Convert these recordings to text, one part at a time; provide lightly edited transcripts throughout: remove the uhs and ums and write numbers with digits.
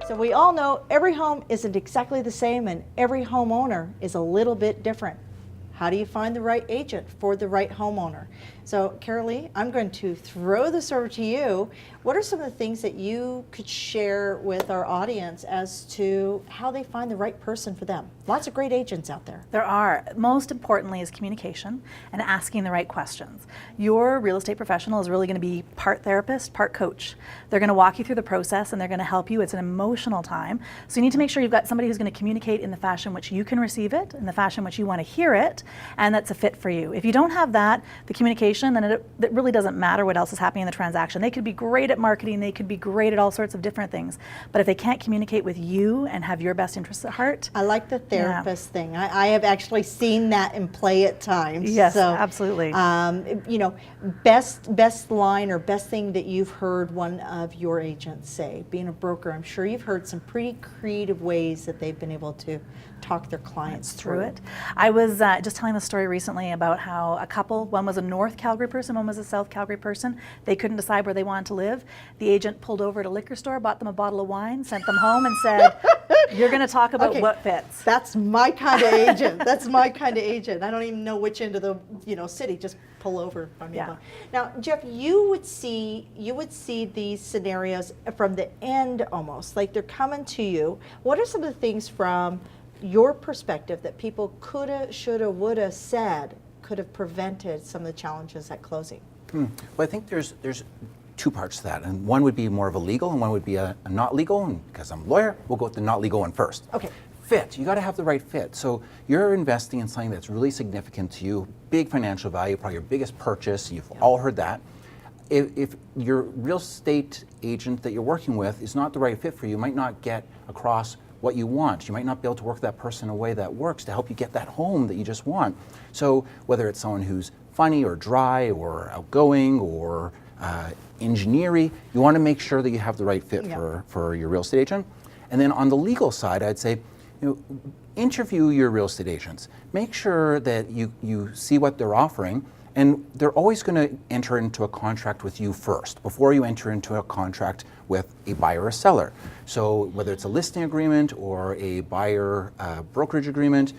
So we all know every home isn't exactly the same and every homeowner is a little bit different. How do you find the right agent for the right homeowner? So Carolee, I'm going to throw this over to you. What are some of the things that you could share with our audience as to how they find the right person for them? Lots of great agents out there. There are. Most importantly is communication and asking the right questions. Your real estate professional is really going to be part therapist, part coach. They're going to walk you through the process and they're going to help you. It's an emotional time. So you need to make sure you've got somebody who's going to communicate in the fashion which you can receive it, in the fashion which you want to hear it, and that's a fit for you. If you don't have that, the communication, then it really doesn't matter what else is happening in the transaction. They could be great at marketing, they could be great at all sorts of different things, but if they can't communicate with you and have your best interests at heart. I like the therapist thing. I have actually seen that in play at times. Yes, so, absolutely. You know, best line or best thing that you've heard one of your agents say. Being a broker, I'm sure you've heard some pretty creative ways that they've been able to talk their clients through it. I was just telling the story recently about how a couple, one was a North Calgary person, one was a South Calgary person. They couldn't decide where they wanted to live. The agent pulled over at a liquor store, bought them a bottle of wine, sent them home and said, you're going to talk about what fits. That's my kind of agent. That's my kind of agent. I don't even know which end of the city. Just pull over on me. Yeah. Now, Jeff, you would see these scenarios from the end almost, like they're coming to you. What are some of the things from your perspective that people coulda, shoulda, woulda said could have prevented some of the challenges at closing? Well, I think there's two parts to that, and one would be more of a legal and one would be a not legal, and because I'm a lawyer, we'll go with the not legal one first. Okay. Fit, you got to have the right fit. So you're investing in something that's really significant to you, big financial value, probably your biggest purchase, you've all heard that. If your real estate agent that you're working with is not the right fit for you, might not get across what you want. You might not be able to work that person in a way that works to help you get that home that you just want. So whether it's someone who's funny or dry or outgoing or engineering, you want to make sure that you have the right fit for your real estate agent. And then on the legal side, I'd say, interview your real estate agents. Make sure that you see what they're offering, and they're always going to enter into a contract with you first before you enter into a contract with a buyer or seller. So whether it's a listing agreement or a buyer brokerage agreement,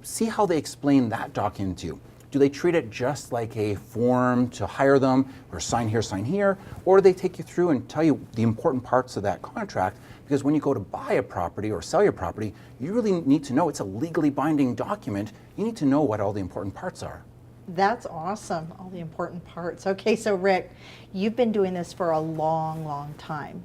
see how they explain that document to you. Do they treat it just like a form to hire them, or sign here, or do they take you through and tell you the important parts of that contract? Because when you go to buy a property or sell your property, you really need to know it's a legally binding document. You need to know what all the important parts are. That's awesome, all the important parts. Okay, so Rick, you've been doing this for a long, long time.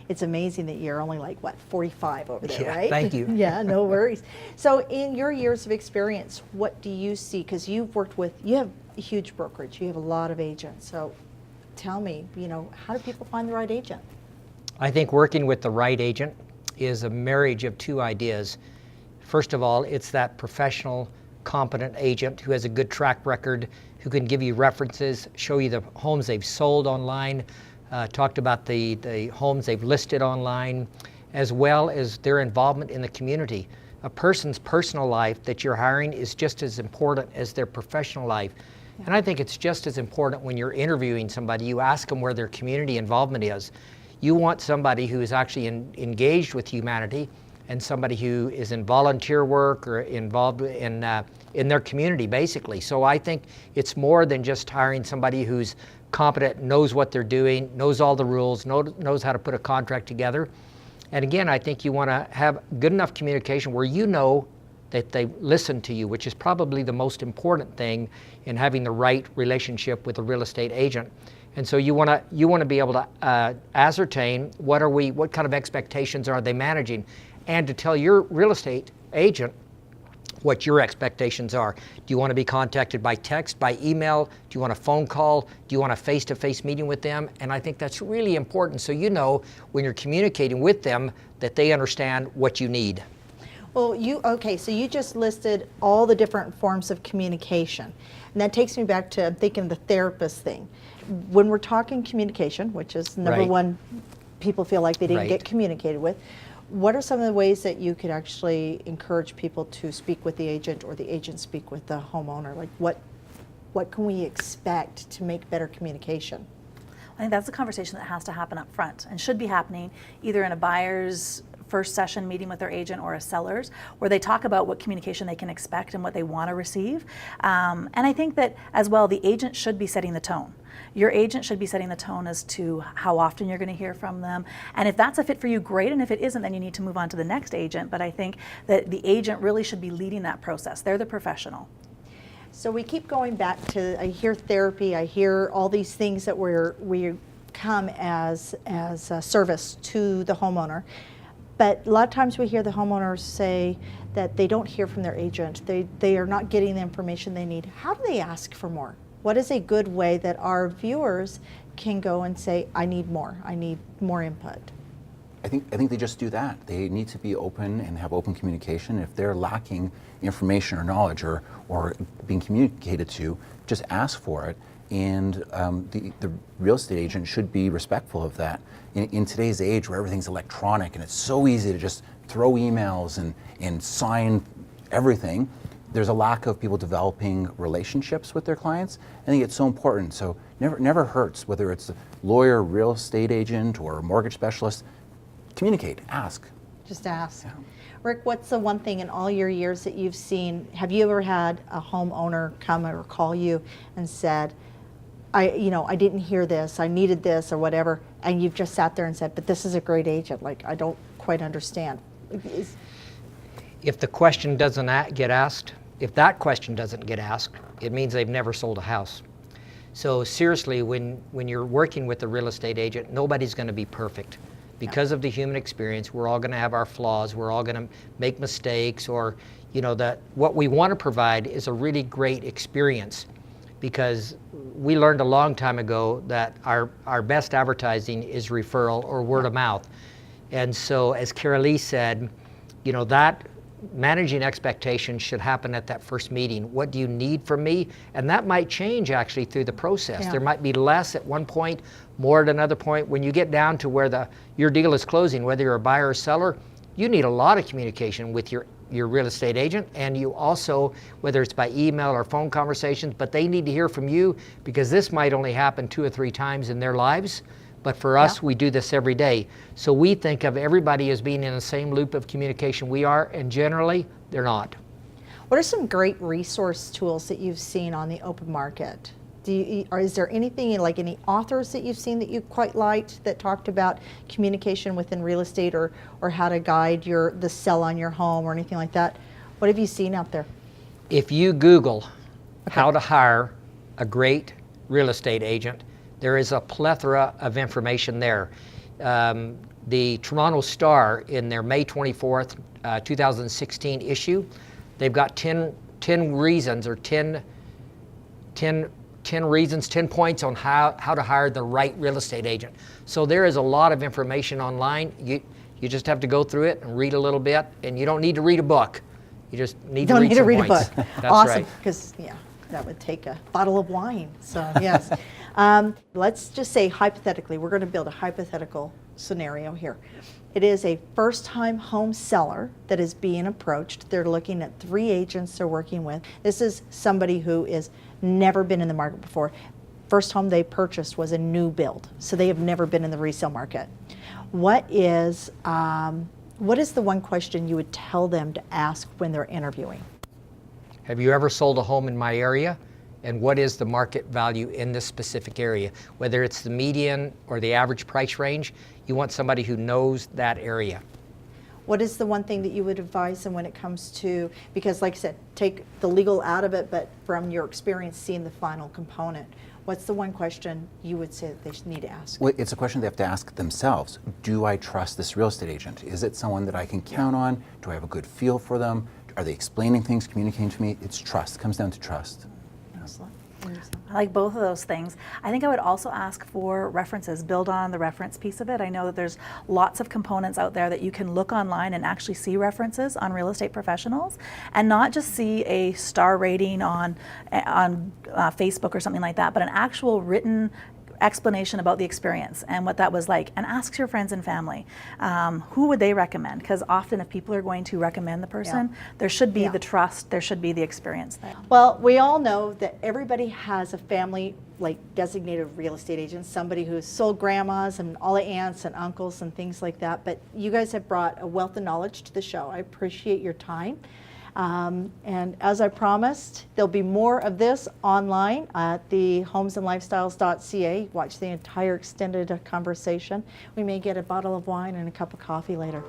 It's amazing that you're only 45 over there, right? Thank you. Yeah, no worries. So in your years of experience, what do you see? Because you have a huge brokerage, you have a lot of agents. So tell me, how do people find the right agent? I think working with the right agent is a marriage of two ideas. First of all, it's that professional, competent agent who has a good track record, who can give you references, show you the homes they've sold online, talked about the homes they've listed online, as well as their involvement in the community. A person's personal life that you're hiring is just as important as their professional life. Yeah. And I think it's just as important when you're interviewing somebody, you ask them where their community involvement is. You want somebody who is actually engaged with humanity, and somebody who is in volunteer work or involved in their community, basically. So I think it's more than just hiring somebody who's competent, knows what they're doing, knows all the rules, knows how to put a contract together. And again, I think you want to have good enough communication where you know that they listen to you, which is probably the most important thing in having the right relationship with a real estate agent. And so you want to be able to ascertain what kind of expectations are they managing, and to tell your real estate agent what your expectations are. Do you want to be contacted by text, by email? Do you want a phone call? Do you want a face-to-face meeting with them? And I think that's really important, so you know when you're communicating with them that they understand what you need. Well, so you just listed all the different forms of communication. And that takes me back to, I'm thinking the therapist thing. When we're talking communication, which is number one, people feel like they didn't get communicated with, what are some of the ways that you could actually encourage people to speak with the agent, or the agent speak with the homeowner? Like what can we expect to make better communication? I think that's a conversation that has to happen up front and should be happening either in a buyer's first session meeting with their agent or a seller's, where they talk about what communication they can expect and what they want to receive. And I think that as well, the agent should be setting the tone. Your agent should be setting the tone as to how often you're going to hear from them. And if that's a fit for you, great. And if it isn't, then you need to move on to the next agent. But I think that the agent really should be leading that process. They're the professional. So we keep going back to, I hear therapy, I hear all these things that we come as a service to the homeowner. But a lot of times we hear the homeowners say that they don't hear from their agent. They are not getting the information they need. How do they ask for more? What is a good way that our viewers can go and say, I need more input? I think they just do that. They need to be open and have open communication. If they're lacking information or knowledge or being communicated to, just ask for it. And the real estate agent should be respectful of that. In today's age where everything's electronic and it's so easy to just throw emails and sign everything, there's a lack of people developing relationships with their clients. I think it's so important. So never hurts, whether it's a lawyer, real estate agent, or a mortgage specialist. Communicate, ask. Just ask. Yeah. Rick, what's the one thing in all your years that you've seen, have you ever had a homeowner come or call you and said, I didn't hear this, I needed this or whatever, and you've just sat there and said, but this is a great agent, like I don't quite understand. If the question doesn't get asked, if that question doesn't get asked, it means they've never sold a house. So seriously, when you're working with a real estate agent, nobody's going to be perfect. Because of the human experience, we're all going to have our flaws, we're all going to make mistakes, or that what we want to provide is a really great experience. Because we learned a long time ago that our best advertising is referral or word of mouth. And so as Carolee said, that managing expectations should happen at that first meeting. What do you need from me? And that might change actually through the process. Yeah. There might be less at one point, more at another point. When you get down to where your deal is closing, whether you're a buyer or seller, you need a lot of communication with your real estate agent, and you also, whether it's by email or phone conversations, but they need to hear from you because this might only happen 2 or 3 times in their lives. But for us, we do this every day. So we think of everybody as being in the same loop of communication we are, and generally, they're not. What are some great resource tools that you've seen on the open market? Is there anything, like any authors that you've seen that you quite liked that talked about communication within real estate or how to guide the sell on your home or anything like that? What have you seen out there? If you Google how to hire a great real estate agent, there is a plethora of information there. The Toronto Star, in their May 24th, 2016 issue, they've got 10 reasons or 10 reasons, 10 points on how to hire the right real estate agent. So there is a lot of information online. You just have to go through it and read a little bit, and you don't need to read a book. You just need to read some points. That's That's awesome, right. because that would take a bottle of wine. So yes, let's just say hypothetically, we're going to build a hypothetical scenario here. It is a first-time home seller that is being approached. They're looking at 3 agents they're working with. This is somebody who is never been in the market before. First home they purchased was a new build, so they have never been in the resale market. What is the one question you would tell them to ask when they're interviewing? Have you ever sold a home in my area? And what is the market value in this specific area? Whether it's the median or the average price range, you want somebody who knows that area. What is the one thing that you would advise them when it comes to, because like I said, take the legal out of it, but from your experience seeing the final component, what's the one question you would say that they should need to ask? Well, it's a question they have to ask themselves. Do I trust this real estate agent? Is it someone that I can count on? Do I have a good feel for them? Are they explaining things, communicating to me? It's trust. It comes down to trust. Excellent. I like both of those things. I think I would also ask for references, build on the reference piece of it. I know that there's lots of components out there that you can look online and actually see references on real estate professionals, and not just see a star rating on Facebook or something like that, but an actual written explanation about the experience and what that was like, and ask your friends and family, who would they recommend? Because often if people are going to recommend the person, there should be Yeah. the trust, there should be the experience there. Well, we all know that everybody has a family like designated real estate agent, somebody who's sold grandmas and all the aunts and uncles and things like that. But you guys have brought a wealth of knowledge to the show. I appreciate your time. And as I promised, there'll be more of this online at the homesandlifestyles.ca. Watch the entire extended conversation. We may get a bottle of wine and a cup of coffee later.